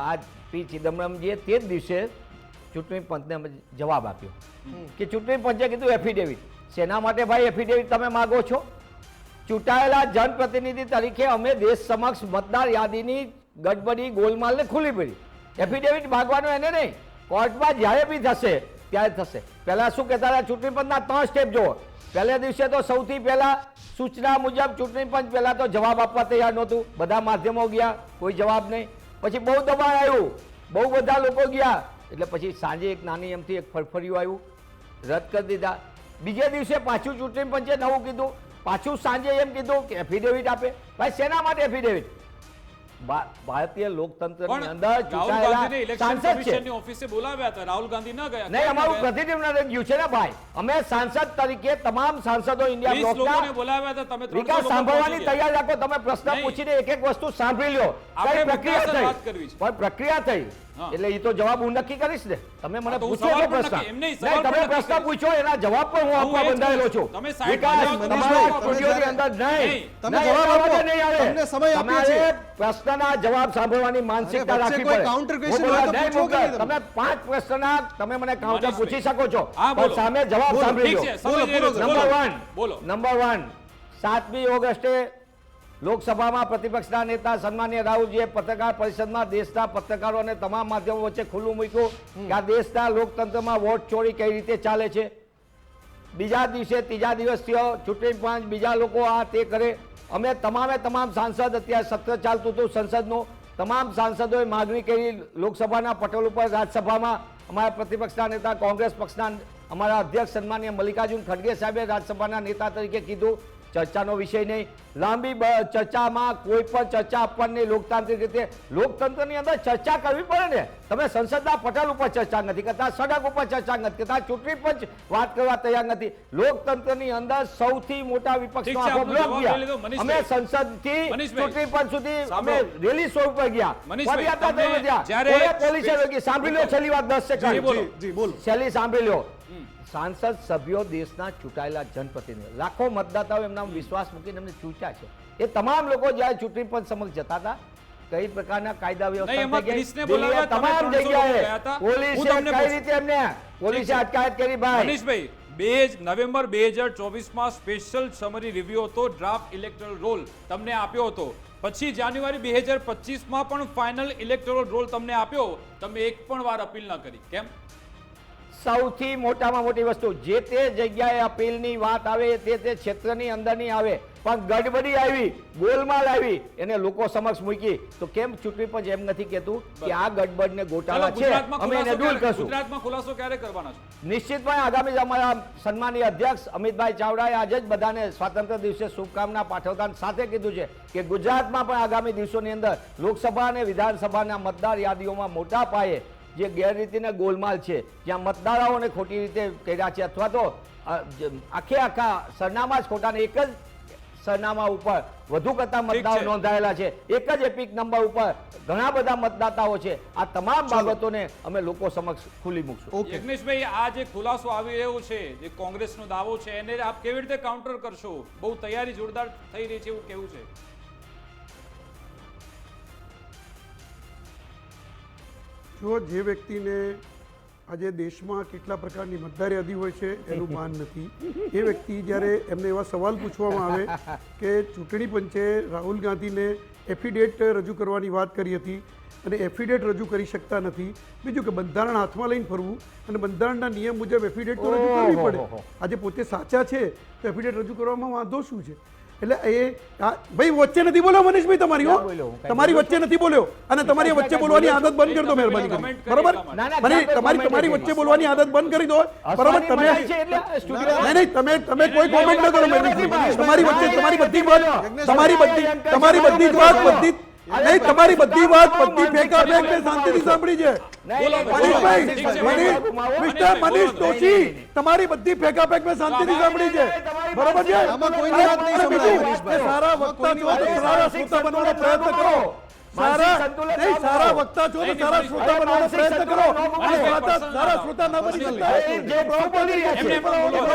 આ પી ચિદમ્બરમજીએ તે જ દિવસે ચૂંટણી પંચને જવાબ આપ્યો કે ચૂંટણી પંચે કીધું એફિડેવિટ. શેના માટે ભાઈ એફિડેવિટ તમે માગો છો? ચૂંટાયેલા જનપ્રતિનિધિ તરીકે અમે દેશ સમક્ષ મતદાર યાદીની ગડબડી ગોલમાલને ખુલ્લી પડી. એફિડેવિટ માગવાનો એને નહીં, કોર્ટમાં જ્યારે બી થશે ત્યારે થશે. પહેલા શું કહેતા હતા ચૂંટણી પંચના 3 સ્ટેપ જુઓ. પહેલા દિવસે તો સૌથી પહેલા સૂચના મુજબ ચૂંટણી પંચ પહેલા તો જવાબ આપવા તૈયાર નહોતું. બધા માધ્યમો ગયા, કોઈ જવાબ નહીં. પછી બહુ દબાણ આવ્યું, બહુ બધા લોકો ગયા, એટલે પછી સાંજે એક નાની એમથી એક ફરફરિયું આવ્યું, રદ કરી દીધા. બીજે દિવસે પાછું ચૂંટણી પંચે નવું કીધું, પાછું સાંજે એમ કીધું કે એફિડેવિટ આપે. ભાઈ શેના માટે એફિડેવિટ? ભારતીય લોકતંત્રની પણ અંદર રાહુલ ચૂંટાયેલા ગાંધીને ઇલેક્શન સાંસદ છે. કમિશનની ઓફિસે બોલાવ્યા હતા, રાહુલ ગાંધી ન ગયા. નહીં, કેમ ન અમારું ગયા? પ્રતિનિધિમંડળ ગયું છે ને ભાઈ. અમે સાંસદ તરીકે તમામ સાંસદો ઇન્ડિયા 20 લોકોને બ્લોકના બોલાવ્યા હતા, તમે 300 વિકાસ લોકો સાંભળવાની પહોંચી ગયા. તૈયાર રાખો. તમે પ્રશ્ન નહીં. પૂછીને એક એક વસ્તુ સાંભળી લો. આપણે કઈ પ્રક્રિયા મુદ્દાસર વાત થઈ? કરવી છે. પણ પ્રક્રિયા થઈ હા. એટલે એ તો જવાબ હું નક્કી કરીશ ને. તમે મને હા, તો હું પૂછો સવાલ છો પણ પ્રશ્ન. નક્કી- એમ નહીં, નહીં, સવાલ તમે પણ નક્કી પ્રશ્ન કરીશ. પૂછો એના જવાબ પણ હું આપવા એ જ બંધાયેલો કહું છું. છું. તમે સાઈડ વિકાસ પર જાઓ, તમારા તમે સ્ટુડિયોની જ્યારે- અંદર નહીં. તમે નહીં, જવાબ એટલા આપો. માટે નહીં આવે. તમને સમય આપીએ તમારે છીએ. પ્રશ્નના જવાબ સાંભળવાની માનસિકતા અરે, વચ્ચે રાખવી કોઈ પડે. counter હું question બોલવા હોય તો નહીં પૂછો કે મૂકત. નહીં તમે? તમે 5 પ્રશ્નના તમે મને કાઉન્ટર મનીષભાઈ. પૂછી શકો છો, હા, પણ બોલો. સામે જવાબ બોલો, સાંભળી ઠીક લો. છે, સમય બોલો, લઈ રહ્યો છું. બોલો. નંબર 1 બોલો. નંબર 1 7મી ઓગસ્ટે લોકસભામાં પ્રતિપક્ષના નેતા સન્માનીય રાહુલજીએ પત્રકાર પરિષદમાં દેશના પત્રકારો અને તમામ માધ્યમો વચ્ચે ખુલ્લું મૂક્યું કે આ દેશના લોકતંત્રમાં વોટ ચોરી કઈ રીતે ચાલે છે. બીજા દિવસે ત્રીજા દિવસ થયો, ચૂંટણી પંચ બીજા લોકો આ તે કરે. અમે તમામ સાંસદ, અત્યારે સત્ર ચાલતું હતું સંસદનું, તમામ સાંસદોએ માગણી કરી લોકસભાના પટલ ઉપર. રાજ્યસભામાં અમારા પ્રતિપક્ષના નેતા કોંગ્રેસ પક્ષના અમારા અધ્યક્ષ સન્માનીય મલ્લિકાર્જુન ખડગે સાહેબે રાજ્યસભાના નેતા તરીકે કીધું ચર્ચાનો વિષય નહીં. લાંબી ચર્ચામાં કોઈ પણ ચર્ચા આપવાની લોકતાંત્રિક રીતે. લોકતંત્રની અંદર ચર્ચા કરવી પડે ને. તમે સંસદના પટલ ઉપર ચર્ચા નથી કરતા, સડક ઉપર ચર્ચા નથી કરતા, ચૂંટણી પંચ વાત કરવા તૈયાર નથી. લોકતંત્રની અંદર સૌથી મોટા ઠીક વિપક્ષનો છે, આખો આપનો બ્લોક જવાબ ગયા. લઈ લીધો. મનીષભાઈ. અમે સંસદથી મનીષભાઈ. ચૂંટણી પંચ સુધી અમે સાંભળો. રેલી સ્વરૂપે ગયા, મનીષભાઈ, પદયાત્રા તમને કરવા ગયા. જ્યારે કોઈએ પોલીસે રોકી. સાંભળી લો છેલ્લી વાત 10 જી, સેકન્ડ. બોલો. જી, બોલો. છેલ્લી સાંભળી લો. સાંસદ સભ્યો દેશના ચૂંટાયેલા જનપ્રતિનિધિ, લાખો મતદાતાઓ એમના વિશ્વાસ મૂકીને એમને ચૂંટ્યા છે. એ તમામ લોકો જ્યારે ચૂંટણી પંચ સમક્ષ જતા હતા, કઈ પ્રકારના કાયદા નહીં, વ્યવસ્થા એમાં થઈ ગઈ. ક્રિસને બોલાવ્યા, તમે તમામ 300 લોકો ગયા જગ્યાએ હતા. હું પોલીસે તમને કઈ પૂછું. રીતે એમને પોલીસે અટકાયત કરી ભાઈ. મનીષભાઈ, 2 નવેમ્બર 2024માં સ્પેશિયલ સમરી રિવ્યુ હતો, ડ્રાફ્ટ ઇલેક્ટોરલ રોલ તમને આપ્યો હતો. પછી જાન્યુઆરી 2025માં પણ ફાઇનલ ઇલેક્ટોરલ રોલ તમને આપ્યો. તમે એક પણ વાર અપીલ ન કરી, કેમ? સૌથી મોટામાં મોટી વસ્તુ, જે તે જગ્યાએ અપીલની વાત આવે તે ક્ષેત્રની અંદરની આવે, પણ ગડબડી આવી, ગોલમાલ આવી, એને લોકો સમક્ષ મૂકી. તો કેમ ચૂંટણી પંચ એમ નથી કહેતું કે આ ગડબડ ને ગોટાળા ચાલો, છે, ગુજરાતમાં અમે એને ખુલાસો દૂર ક્યારે- કરશું. ગુજરાતમાં ખુલાસો ક્યારે કરવાના છો? નિશ્ચિતપણે આગામી અમારા સન્માનીય અધ્યક્ષ અમિતભાઈ ચાવડાએ આજે જ બધાને સ્વાતંત્ર્ય દિવસે શુભકામના પાઠવતા સાથે કીધું છે કે ગુજરાતમાં પણ આગામી દિવસોની અંદર લોકસભા અને વિધાનસભાના મતદાર યાદીઓમાં મોટા પાયે જે ગેરરીતિના ગોલમાલ છે, જ્યાં મતદારોને ખોટી રીતે કર્યા છે, અથવા તો આખા સરનામા જ ખોટા, એક જ સરનામા ઉપર વધુ કરતા મતદારો છે. નોંધાયેલા છે, એક જ એપિક નંબર ઉપર ઘણા બધા મતદાતાઓ છે. આ તમામ બાબતોને અમે લોકો સમક્ષ ખુલ્લી મૂકશું. ઓકે. યજ્ઞેશભાઈ, આ જે ખુલાસો આવી રહ્યો છે, જે કોંગ્રેસનો દાવો છે, એને આપ કેવી રીતે કાઉન્ટર કરશો? બહુ તૈયારી જોરદાર થઈ રહી છે એવું કેવું છે? જો જે વ્યક્તિને આજે દેશમાં કેટલા પ્રકારની મતદાર યાદી હોય છે એનું ભાન નથી, એ વ્યક્તિ જ્યારે એમને એવા સવાલ પૂછવામાં આવે કે ચૂંટણી પંચે રાહુલ ગાંધીને એફિડેટ રજૂ કરવાની વાત કરી હતી અને એફિડેટ રજૂ કરી શકતા નથી, બીજું કે બંધારણ હાથમાં લઈને ફરવું અને બંધારણના નિયમ મુજબ એફિડેટ તો રજૂ કરવી પડે. આજે પોતે સાચા છે તો એફિડેટ રજૂ કરવામાં વાંધો શું છે? એટલે ભાઈ વચ્ચે નથી બોલ્યો મનીષભાઈ તમારી હો ક્યાં બોલ્યો? હું કાંઈ તમારી બોલ્યો વચ્ચે નથી બોલ્યો અને તમારી વચ્ચે બોલવાની આદત બંધ કરી દો મહેરબાની comment કરી કરી બરોબર એટલા માટે. મને ના, તમારી comment તમારી કરી. વચ્ચે બોલવાની આદત બંધ કરી દો બરોબર હસવાની તમે મનાઈ છે એટલે સ્ટુડિયો નહીં તમે કોઈ કોમેન્ટ ન કરો મહેરબાની તમારી વચ્ચે તમારી બધી વાત તમારી બધી જ વાત બધી નહીં તમારી બધી વાત બધી ફેંકાફેંક મેં શાંતિથી સાંભળી છે મનીષભાઈ મિસ્ટર મનીષ દોશી તમારી બધી ફેંકાફેંક મેં શાંતિથી સાંભળી છે બરોબર છે આમાં કોઈની વાત નહીં અને સંભળાય, બીજું, મનીષભાઈ. કે સારા વક્તા છો તો સારા શ્રોતા બનવાનો પ્રયત્ન કરો સારા વક્તા છો તો સારા શ્રોતા બનવાનો પ્રયત્ન કરો અને સારા શ્રોતા ન બની શકતા પણ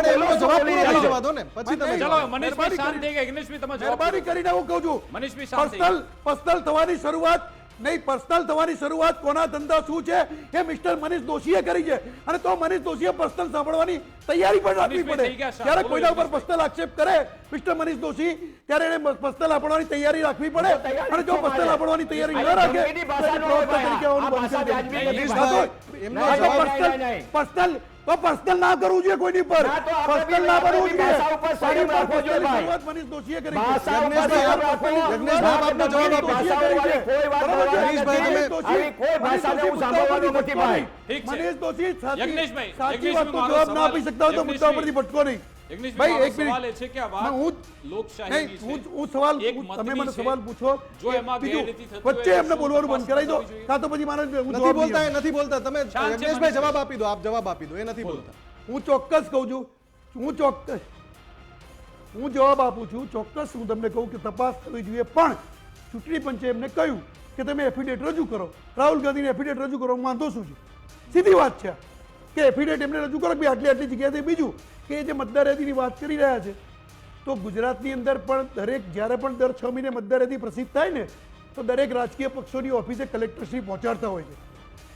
એમનો જવાબ પૂરો થઈ જવા દો ને પછી તમે ચલો જવાબ. મનીષભાઈ શાંત થઈ ગયા. ઇગ્નેશભાઈ તમે જવાબ મહેરબાની કરીને હું કહું છું મનીષભાઈ શાંત થઈ પર્સનલ થવાની શરૂઆત નહીં પર્સનલ થવાની શરૂઆત કોના ધંધા શું છે એ મિસ્ટર મનીષ દોશીએ કરી છે અને તો મનીષ દોશીએ પર્સનલ સાંભળવાની તૈયારી પણ રાખવી મનીષભાઈ પડે થઈ ગયા, શાંત. જ્યારે બોલો, કોઈના ઉપર મનીષભાઈ. પર્સનલ આક્ષેપ કરે મિસ્ટર મનીષ દોશી ત્યારે એને પર્સનલ આપવાની તૈયારી રાખવી પડે અને જો પર્સનલ આપવાની તૈયારી ન રાખે તો એને પ્રવક્તા તરીકે આવવાનું બંધ કરી દેવું. એમનો જવાબ પર્સનલ ના કરવું જોઈએ કોઈની પર ના, તો આપણે પર્સનલ બી ના કરવું આપણી જોઈએ ભાષા ઉપર સંયમ રાખવો જોઈએ, ભાઈ. શરૂઆત મનીષ દોશીએ કરી છે. ભાષા ઉપર યજ્ઞેશભાઈ, સંયમ રાખવો. યજ્ઞેશભાઈ, આપનો જવાબ આપો. ભાષાઓવાળી કોઈ વાત બરોબર છે? બોલવાની મનીષભાઈ, નથી. તમે- આવી કોઈ ભાષાને હું સાંભળવાનો નથી, ભાઈ. ઠીક છે. મનીષ દોશી સાચી યજ્ઞેશભાઈ, સાચી યજ્ઞેશભાઈ, વાતનો મારો જવાબ ના આપી સવાલ- શકતા હોય તો મુદ્દા પરથી ભટકો નહીં યજ્ઞેશભાઈ, ભાઈ, મારો એક મિનિટ. સવાલ એ છે કે આ વાત હું લોકશાહીની નહીં છે. હું સવાલ એક તમે મતની મને છે. સવાલ પૂછો જો કે એમાં બીજું, ગેરરીતિ થતી વચ્ચે હોય તો એમને શું બોલવાનું બંધ કરાવી દો તપાસ થવી જોઈએ? કાં તો પછી મારે હું નથી જવાબ બોલતા નહીં એ નથી બોલતા તમે શાંત છે યજ્ઞેશભાઈ મનીષભાઈ. જવાબ આપી દો આપ જવાબ આપી દો એ નથી બોલતા આપું. હું ચોક્કસ કહું છું હું જવાબ આપું છું ચોક્કસ હું તમને કહું કે તપાસ થવી જોઈએ પણ ચૂંટણી પંચે એમને કહ્યું કે તમે એફિડેટ રજૂ કરો રાહુલ ગાંધીને એફિડેટ રજૂ કરો વાંધો શું છે સીધી વાત છે આ. કે એફિડેટ એમને રજૂ કરો કે ભાઈ આટલી જગ્યાએ બીજું કે જે મતદાર યાદીની વાત કરી રહ્યા છે તો ગુજરાતની અંદર પણ જ્યારે પણ દર 6 મહિને મતદાર યાદી પ્રસિદ્ધ થાય ને તો દરેક રાજકીય પક્ષોની ઓફિસે કલેક્ટરશ્રી પહોંચાડતા હોય છે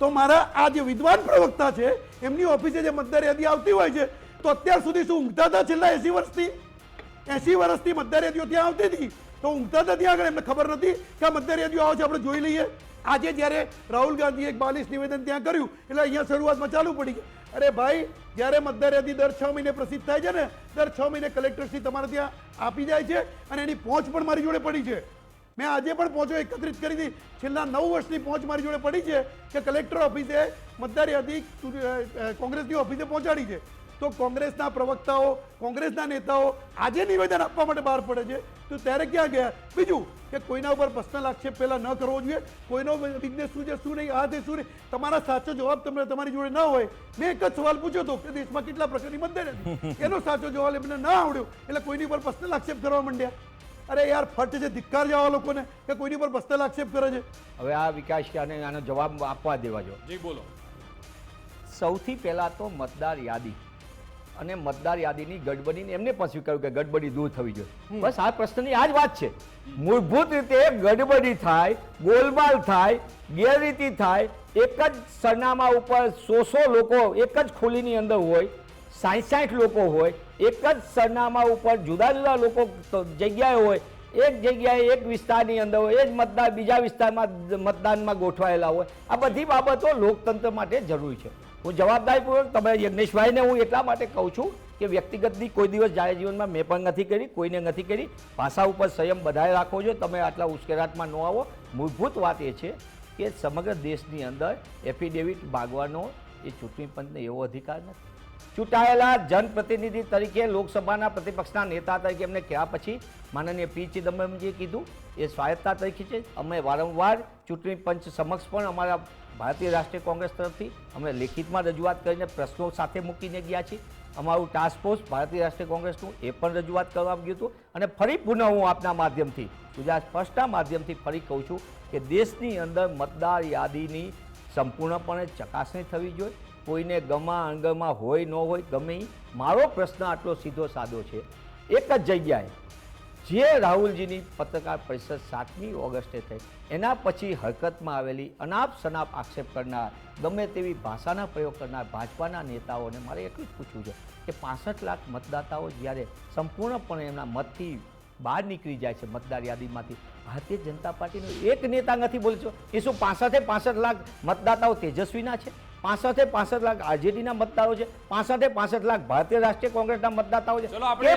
તો મારા આ જે વિદ્વાન પ્રવક્તા છે એમની ઓફિસે જે મતદાર યાદી આવતી હોય છે તો અત્યાર સુધી શું ઊંઘતા હતા છેલ્લા 80 વર્ષથી મતદાર યાદીઓ ત્યાં આવતી હતી તો ઊંઘતા હતા ત્યાં આગળ એમને ખબર નથી કે આ મતદાર યાદીઓ આવે છે આપણે જોઈ લઈએ આજે જ્યારે રાહુલ ગાંધીએ એક 42 નિવેદન ત્યાં કર્યું એટલે અહીંયા શરૂઆતમાં ચાલુ પડી ગઈ અરે ભાઈ જ્યારે મતદાર યાદી દર 6 મહિને પ્રસિદ્ધ થાય છે ને દર 6 મહિને કલેક્ટરશ્રી તમારે ત્યાં આપી જાય છે અને એની પહોંચ પણ મારી જોડે પડી છે મેં આજે પણ પહોંચો એકત્રિત કરી હતી છેલ્લા 9 વર્ષની પહોંચ મારી જોડે પડી છે કે કલેક્ટર ઓફિસે મતદાર યાદી કોંગ્રેસની ઓફિસે પહોંચાડી છે તો કોંગ્રેસના પ્રવક્તાઓ કોંગ્રેસના નેતાઓ આજે નિવેદન આપવા માટે બહાર પડે છે તો ત્યારે ક્યાં ગયા બીજું કે કોઈના ઉપર પર્સનલ આક્ષેપ પહેલા ન કરવો જોઈએ કોઈનો બિઝનેસ શું છે શું નહીં આ તે શું નહીં તમારા સાચો જવાબ તમને તમારી જોડે ન હોય મેં એક જ સવાલ પૂછ્યો હતો કે દેશમાં કેટલા પ્રકારની મતદાર યાદી એનો સાચો જવાબ એમને ના આવડ્યો એટલે કોઈની ઉપર પર્સનલ આક્ષેપ કરવા માંડ્યા અરે યાર ફટ છે ધિક્કાર છે આવા લોકોને કે કોઈની ઉપર પર્સનલ આક્ષેપ કરે છે હવે આ વિકાસ અને આનો જવાબ આપવા દેવા જો જી બોલો. સૌથી પહેલા તો મતદાર યાદી અને મતદાર યાદીની ગડબડીને એમને પછી કહ્યું કે ગડબડી દૂર થવી જોઈએ બસ આ પ્રશ્નની આ જ વાત છે મૂળભૂત રીતે ગડબડી થાય ગોલમાલ થાય ગેરરીતિ થાય એક જ સરનામા ઉપર 100 લોકો એક જ ખોલીની અંદર હોય 60 લોકો હોય એક જ સરનામા ઉપર જુદા જુદા લોકો જગ્યાએ હોય એક જગ્યાએ એક વિસ્તારની અંદર હોય એ જ મતદાર બીજા વિસ્તારમાં મતદાનમાં ગોઠવાયેલા હોય આ બધી બાબતો લોકતંત્ર માટે જરૂરી છે હું જવાબદારીપૂર્વક તમે યજ્ઞેશભાઈને હું એટલા માટે કહું છું કે વ્યક્તિગતની કોઈ દિવસ જાહેર જીવનમાં મેં પણ નથી કરી કોઈને નથી કરી ભાષા ઉપર સંયમ બધાએ રાખવો જોઈએ તમે આટલા ઉશ્કેરાટમાં ન આવો મૂળભૂત વાત એ છે કે સમગ્ર દેશની અંદર એફિડેવિટ માગવાનો એ ચૂંટણી પંચને એવો અધિકાર નથી ચૂંટાયેલા જનપ્રતિનિધિ તરીકે લોકસભાના પ્રતિપક્ષના નેતા તરીકે એમને કહેવા પછી માનનીય પી ચિદમ્બરમજીએ કીધું એ સ્વાયત્તા તરીકે છે અમે વારંવાર ચૂંટણી પંચ સમક્ષ પણ અમારા ભારતીય રાષ્ટ્રીય કોંગ્રેસ તરફથી અમે લેખિતમાં રજૂઆત કરીને પ્રશ્નો સાથે મૂકીને ગયા છીએ અમારું ટાસ્ક ફોર્સ ભારતીય રાષ્ટ્રીય કોંગ્રેસનું એ પણ રજૂઆત કરવામાં ગયું હતું અને ફરી પુનઃ હું આપના માધ્યમથી ગુજરાત સ્પષ્ટના માધ્યમથી ફરી કહું છું કે દેશની અંદર મતદાર યાદીની સંપૂર્ણપણે ચકાસણી થવી જોઈએ કોઈને ગમા અંગમાં હોય ન હોય ગમે ઈ મારો પ્રશ્ન આટલો સીધો સાદો છે એક જ જગ્યાએ જે રાહુલજીની પત્રકાર પરિષદ 7મી ઓગસ્ટે થઈ એના પછી હરકતમાં આવેલી અનાપ શનાપ આક્ષેપ કરનાર ગમે તેવી ભાષાના પ્રયોગ કરનાર ભાજપાના નેતાઓને મારે એટલું જ પૂછવું છે કે 65 લાખ મતદાતાઓ જ્યારે સંપૂર્ણપણે એમના મતથી બહાર નીકળી જાય છે મતદાર યાદીમાંથી ભારતીય જનતા પાર્ટીનો એક નેતા નથી બોલ્યો એ શું 65 લાખ મતદાતાઓ તેજસ્વીના છે 65 લાખ આરજેડીના મતદારો છે, 65 લાખ ભારતીય રાષ્ટ્રીય કોંગ્રેસના મતદાતાઓ છે. ચલો આપણે-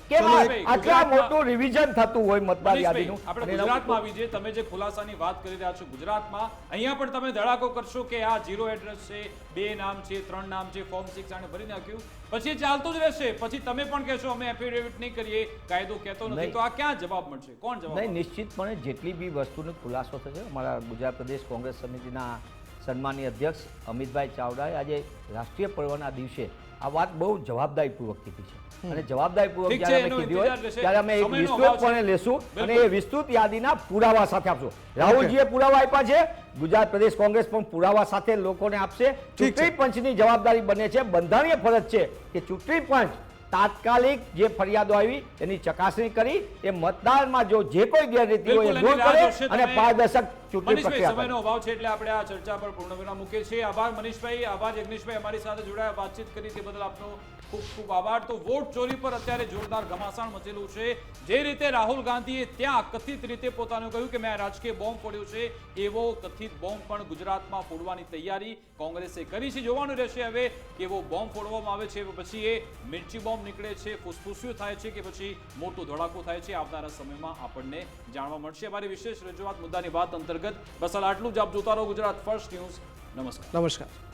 કેમ ચલો આટલા ગુજરાતમાં- મોટું રિવિઝન થતું હોય મતદાર મનીષભાઈ, યાદીનું? આપણે અને એના ગુજરાતમાં આવી જઈએ. તમે જે ખુલાસાની વાત કરી રહ્યા છો ગુજરાતમાં, અહીંયા પણ તમે ધડાકો કરશો કે આ 0 એડ્રેસ છે, 2 નામ છે, 3 નામ છે, ફોર્મ 6 આને ભરી નાખ્યું, પછી એ ચાલતું જ રહેશે. પછી તમે પણ કહેશો અમે એફિડેવિટ નહીં કરીએ, કાયદો કહેતો નથી. નહીં. તો આ ક્યાં જવાબ મળશે? કોણ જવાબ નહીં, આપશે? નિશ્ચિતપણે જેટલી બી વસ્તુનો ખુલાસો થશે, અમારા ગુજરાત પ્રદેશ કોંગ્રેસ સમિતિના સન્માનીય અધ્યક્ષ અમિતભાઈ ચાવડાએ આજે રાષ્ટ્રીય પર્વના દિવસે આ વાત બહુ જવાબદારીપૂર્વક કીધી છે. અને જવાબદારીપૂર્વક ઠીક છે, જ્યારે અમે એનો કીધી હોય ઇંતજાર રહેશે. ત્યારે અમે એક સમયનો અભાવ છે. વિસ્તૃતપણે લેશું અને બિલકુલ. એ વિસ્તૃત યાદીના પુરાવા સાથે આપશું. રાહુલજીએ પુરાવા આપ્યા છે, ગુજરાત પ્રદેશ કોંગ્રેસ પણ પુરાવા સાથે લોકોને આપશે. ઠીક છે. ચૂંટણી પંચની જવાબદારી બને છે, બંધારણીય ફરજ છે કે ચૂંટણી પંચ તાત્કાલિક જે ફરિયાદો આવી એની ચકાસણી કરી એ મતદારમાં જો જે કોઈ ગેરરીતિ હોય એ બિલકુલ, દૂર એની રાહ કરે જોશે અને તમે. પારદર્શક ચૂંટણી મનીષભાઈ, પ્રક્રિયા સમયનો કરે. અભાવ છે એટલે આપણે આ ચર્ચા પર પૂર્ણવિરામ મૂકીએ છીએ. આભાર મનીષભાઈ, આભાર યજ્ઞેશભાઈ, અમારી સાથે જોડાયા, વાતચીત કરી તે બદલ આપનો ખૂબ ખૂબ આભાર. તો વોટ ચોરી પર અત્યારે જોરદાર ઘમાસાણ મચેલું છે. જે રીતે રાહુલ ગાંધીએ ત્યાં કથિત રીતે પોતાનું કહ્યું કે મેં રાજકીય બોમ્બ ફોડ્યો છે, એવો કથિત બોમ્બ પણ ગુજરાતમાં ફોડવાની તૈયારી કોંગ્રેસે કરી છે. જોવાનું રહેશે હવે કેવો બોમ્બ ફોડવામાં આવે છે, પછી એ મિર્ચી બોમ્બ નીકળે છે, ફૂસફૂસિયું થાય છે કે પછી મોટો ધડાકો થાય છે. આવનારા સમયમાં આપણને જાણવા મળશે. અમારી વિશેષ રજૂઆત મુદ્દાની વાત અંતર્ગત બસ આટલું જ. આપ જોતા રહો ગુજરાત ફર્સ્ટ ન્યૂઝ. નમસ્કાર. નમસ્કાર.